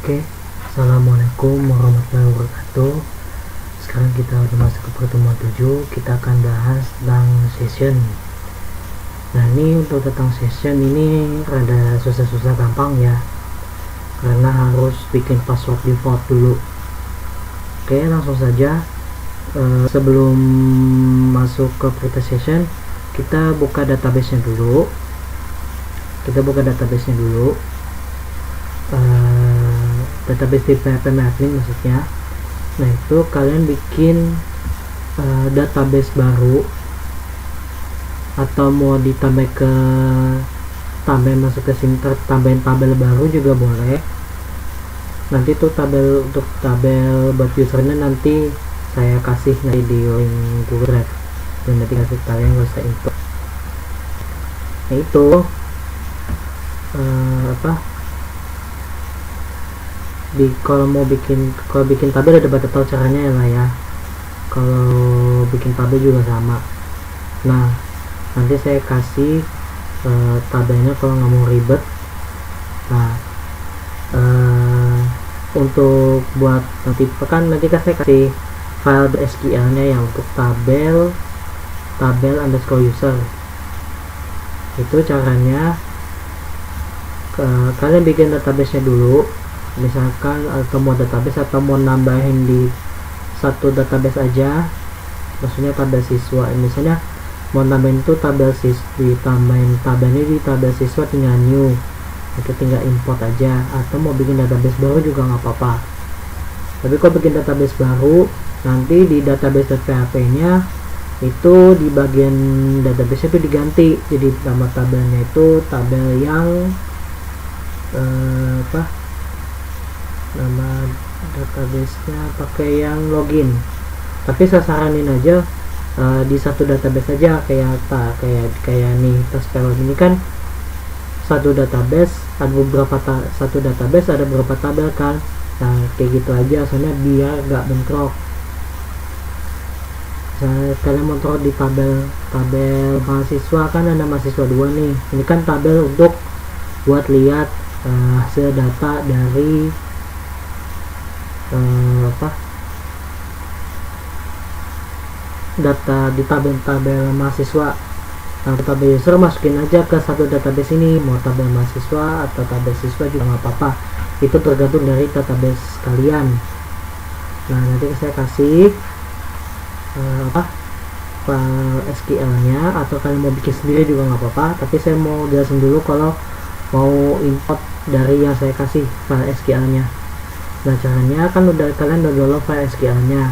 Oke, Assalamualaikum warahmatullahi wabarakatuh. Sekarang kita udah masuk ke pertemuan 7. Kita akan bahas tentang session. Nah, ini untuk tentang session ini rada susah-susah gampang ya, karena harus bikin password default dulu. Oke, langsung saja. Sebelum masuk ke create session, kita buka database-nya dulu. Database di php-admin maksudnya. Nah, itu kalian bikin database baru, atau mau ditambah ke masuk ke sini, tambahin tabel baru juga boleh. Nanti tuh untuk tabel buat usernya nanti saya kasih di link Google Drive, dan nanti kasih kalian gak usah input. Nah, itu kalau bikin tabel udah pada tahu caranya ya lah ya. Kalau bikin tabel juga sama. Nah, nanti saya kasih tabelnya kalau nggak mau ribet. Nah, untuk buat nanti saya kasih file SQL nya ya untuk tabel underscore user. Itu caranya. Kalian bikin database nya dulu, misalkan atau mau database atau mau nambahin di satu database aja, maksudnya tabel siswa. Misalnya mau nambahin itu tabel ditambahin tabelnya di tabel siswa, tinggal new, itu tinggal import aja. Atau mau bikin database baru juga nggak apa-apa. Tapi kalau bikin database baru, nanti di database.php nya itu di bagian database itu diganti, jadi nama tabelnya itu tabel yang nama database-nya pakai yang login. Tapi saya saranin aja di satu database aja, kayak nih Taspero ini kan satu database ada beberapa tabel kan. Nah, kayak gitu aja, soalnya biar gak bentrok. Kalian mau taruh di tabel mahasiswa, kan ada mahasiswa 2 nih. Ini kan tabel untuk buat lihat hasil data dari data di tabel mahasiswa. Nah, tabel user masukin aja ke satu database ini, mau tabel mahasiswa atau tabel siswa juga nggak apa-apa, itu tergantung dari database kalian. Nah, nanti saya kasih file SQL nya, atau kalian mau bikin sendiri juga nggak apa-apa, tapi saya mau jelasin dulu kalau mau import dari yang saya kasih file SQL nya. Nah, caranya kan kalian udah download file SQL nya.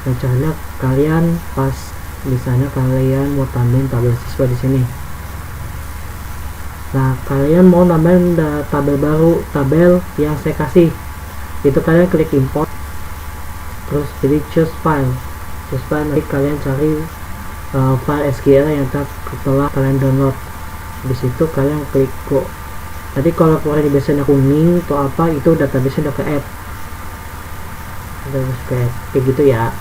Nah, caranya kalian pas misalnya kalian mau tambahin tabel siswa di sini. Nah, kalian mau nambahin tabel baru, tabel yang saya kasih, itu kalian klik import, terus pilih choose file. Nanti kalian cari file SQL yang telah kalian download. Habis itu kalian klik go. Tadi kalau keluar di biasanya kuning atau apa, itu database udah ke add. Kayak gitu ya.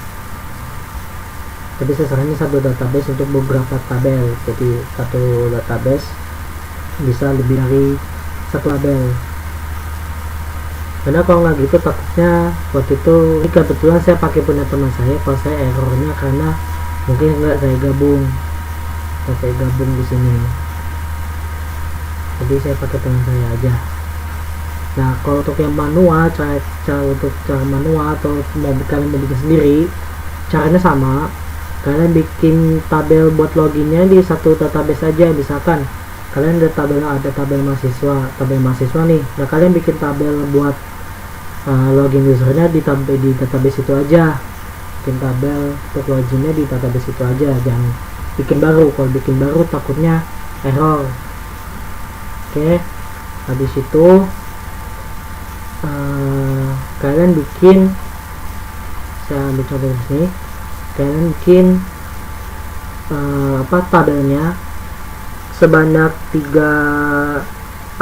Tapi sasarannya satu database untuk beberapa tabel, jadi satu database bisa lebih dari satu tabel. Karena kalau nggak gitu takutnya waktu itu, ini kebetulan saya pakai punya teman saya, kalau saya errornya karena mungkin nggak saya gabung di sini. Jadi saya pakai teman saya aja. Nah, kalau untuk yang manual, cara manual atau kalian mau bikin sendiri, caranya sama. Kalian bikin tabel buat loginnya di satu database aja. Misalkan kalian ada tabel mahasiswa nih. Nah, kalian bikin tabel buat login usernya di database itu aja. Bikin tabel untuk loginnya di database itu aja, jangan bikin baru. Kalau bikin baru takutnya error. Oke, habis itu kalian bikin, saya ambil contoh di sini. Kalian bikin tabelnya sebanyak 3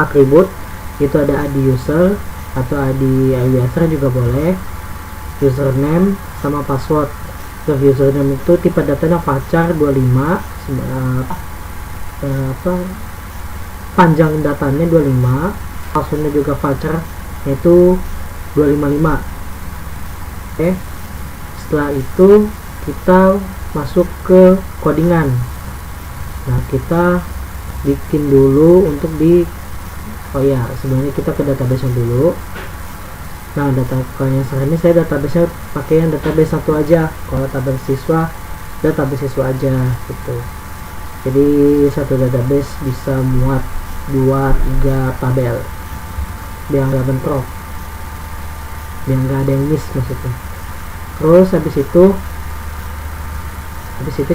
atribut. Itu ada ID user atau ID user juga boleh, username sama password. Untuk username itu tipe datanya varchar 25, panjang datanya 25, passwordnya juga varchar, yaitu 255. Oke, setelah itu kita masuk ke codingan. Nah, kita bikin dulu untuk di sebenarnya kita ke database dulu. Nah, yang saat ini saya database pakai yang database satu aja. Kalau database siswa aja gitu. Jadi satu database bisa muat 2-3 tabel biar nggak bentrok, biar nggak ada yang miss maksudnya. Terus habis itu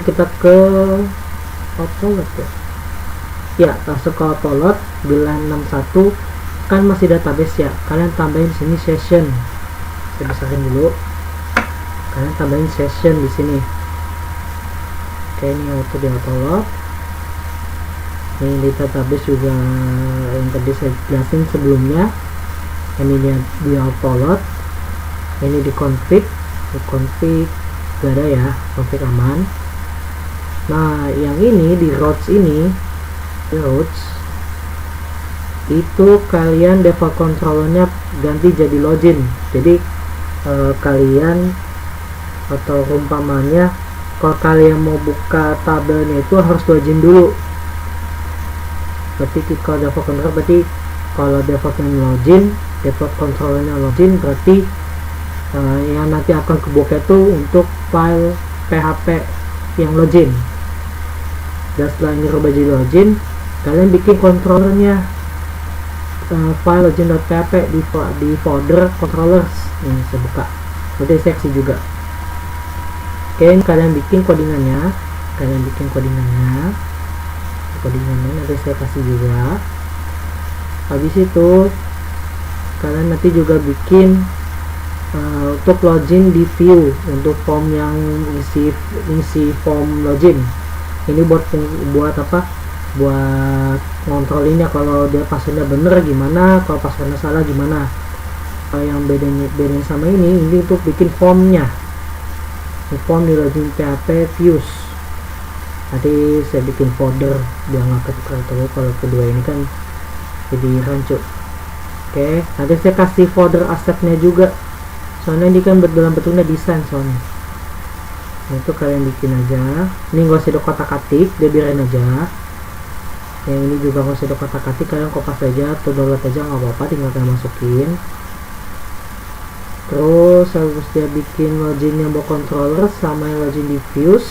kita ke autoload ya, masuk ke autoload di line 61 kan masih database ya, kalian tambahin sini session. Saya besarin dulu, kalian tambahin session di sini. Oke, ini auto di autoload. Ini di database juga yang tadi saya jelasin sebelumnya. Ini di autoload, ini di config gak ada ya, config aman. Nah, yang ini di routes itu kalian default controllernya ganti jadi login. Jadi kalian atau umpamanya kalau kalian mau buka tabelnya itu harus login dulu. Berarti kalau default controller, berarti kalau default controllernya login, berarti yang nanti akan kebuka itu untuk file PHP yang login. Dan setelah ini rubah jadi login, kalian bikin controllernya file login.php di folder controllers. Ini saya buka, nanti seksi juga. Oke, kalian bikin codingannya nanti saya kasih juga. Habis itu kalian nanti juga bikin untuk login di view, untuk form yang isi form login. Ini buat apa? Buat ngontrolinnya kalau dia passwordnya bener gimana, kalau passwordnya salah gimana. Kalau yang bedanya sama ini untuk bikin formnya. Ini form di login PHP views. Nanti saya bikin folder biar nggak ketukar-tukar. Kalau kedua ini kan jadi rancu. Oke, nanti saya kasih folder asetnya juga. Soalnya ini kan dalam bentuknya desain soalnya. Nah, itu kalian bikin aja. Ini nggak usah dikotak-katik, dia biarin aja. Yang ini juga nggak usah dikotak-katik, kalian kopas aja atau download aja nggak apa-apa, tinggal kalian masukin. Terus harus dia bikin login yang bawa controller sama yang login di views.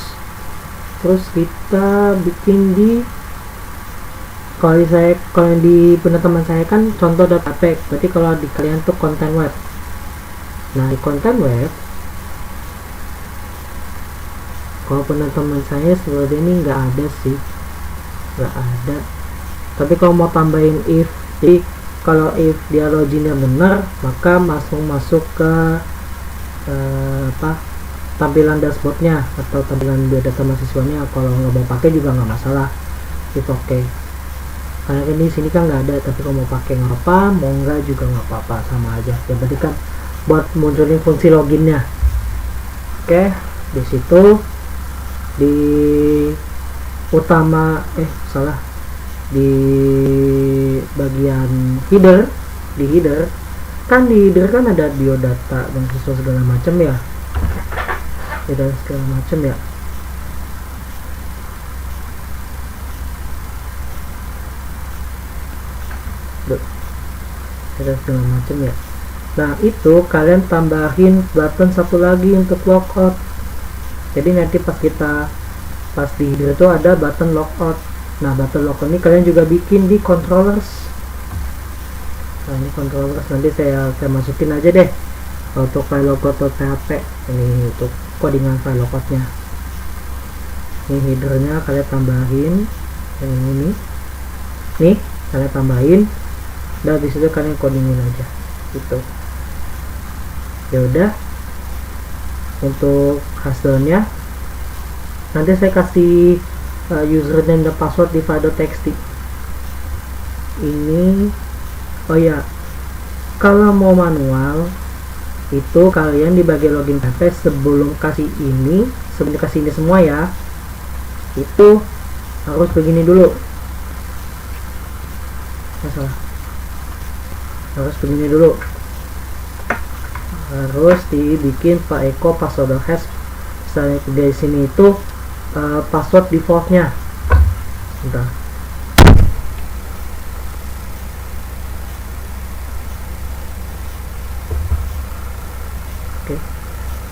Terus kita bikin di kalau di teman saya kan contoh .php, berarti kalau di kalian tuh content web. Nah, di content web kalau teman saya seperti ini nggak ada sih, nggak ada. Tapi kalau mau tambahin if, jadi kalau if dia loginnya benar, maka masuk ke tampilan dashboardnya atau tampilan biodata mahasiswanya. Kalau nggak mau pakai juga nggak masalah, if oke. Karena kan di sini kan nggak ada, tapi kalau mau pakai nggak apa, mau nggak juga nggak apa-apa, sama aja. Ya berarti kan buat munculin fungsi loginnya. Oke, di situ di utama di bagian header, di header kan ada biodata dan siswa segala macam ya, ya. Nah, itu kalian tambahin button satu lagi untuk logout. Jadi nanti pas di header itu ada button logout. Nah, button logout ini kalian juga bikin di controllers. Nah, ini controllers nanti saya masukin aja deh untuk file logout.php. Ini untuk codingan file logoutnya. Ini headernya kalian tambahin yang ini nih kalian tambahin. Dan di situ kalian codingin aja gitu. Ya udah, untuk hasilnya nanti saya kasih username dan password di file.txt ini. Oh ya, kalau mau manual itu kalian di bagian login PHP sebelum kasih ini semua ya, itu harus begini dulu. Harus begini dulu. harus dibikin echo password hash. Misalnya dari sini itu password defaultnya. Bentar.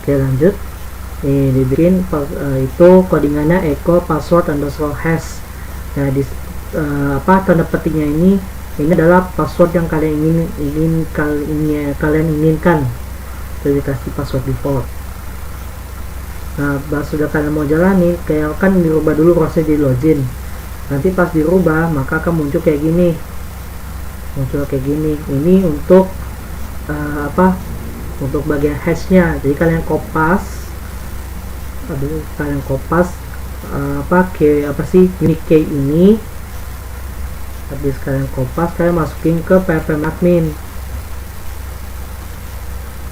Oke, lanjut. Ini dibikin itu codingannya echo password underscore hash. Nah, di tanda petiknya ini adalah password yang kalian inginkan. Jadi kasih password default. Nah, sudah kalian mau jalani, kayak kan dirubah dulu proses di login. Nanti pas dirubah maka akan muncul kayak gini. Ini untuk untuk bagian hashnya. Jadi kalian kopas unique key ini. Habis kalian kopas, kalian masukin ke ppm admin.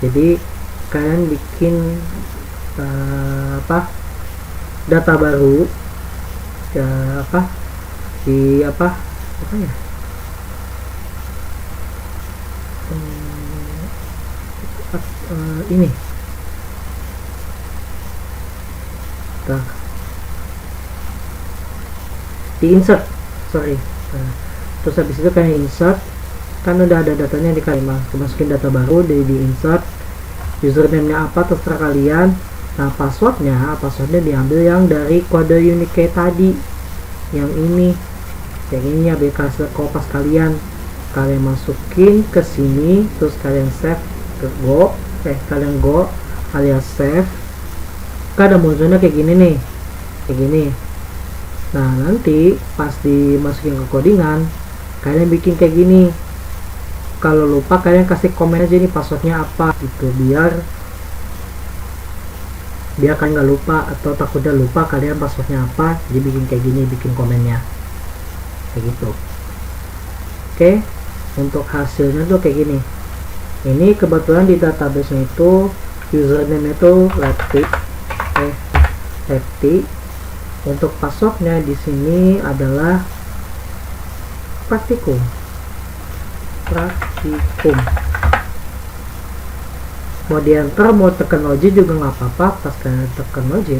Jadi kalian bikin data baru ini di insert, terus habis itu kalian insert, kan udah ada datanya di kalian masukin data baru di insert, username-nya apa terserah kalian. Nah, passwordnya diambil yang dari kode unique key tadi, yang ini ya, biar kopas kalian masukin ke sini, terus kalian save ke kalian go alias save. Kan ada munculnya kayak gini. Nah, nanti pas dimasukin ke codingan kalian bikin kayak gini. Kalau lupa kalian kasih komen aja nih passwordnya apa gitu, biar kalian nggak lupa, atau takutnya lupa kalian passwordnya apa, jadi bikin kayak gini, bikin komennya kayak gitu. Oke, untuk hasilnya tuh kayak gini. Ini kebetulan di database nya itu username itu Lefty. Untuk passwordnya di sini adalah praktikum. Mau di enter, mau tekan login juga nggak apa-apa. Pas kalian tekan login,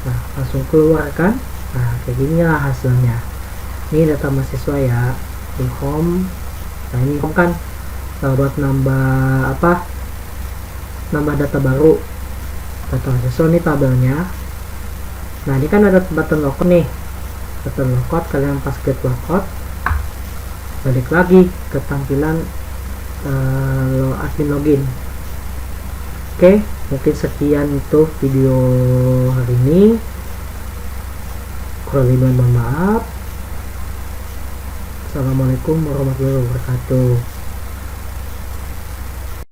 nah langsung keluar kan. Nah, kayak gini lah hasilnya. Ini data mahasiswa ya, di home. Nah, ini home kan buat nambah data baru, data mahasiswa. Ini tabelnya. Nah, ini kan ada button logout nih, button logout. Kalian pas get logout, balik lagi ke tampilan admin login. Oke, mungkin sekian itu video hari ini. Kurang lebih mohon maaf. Assalamualaikum warahmatullahi wabarakatuh.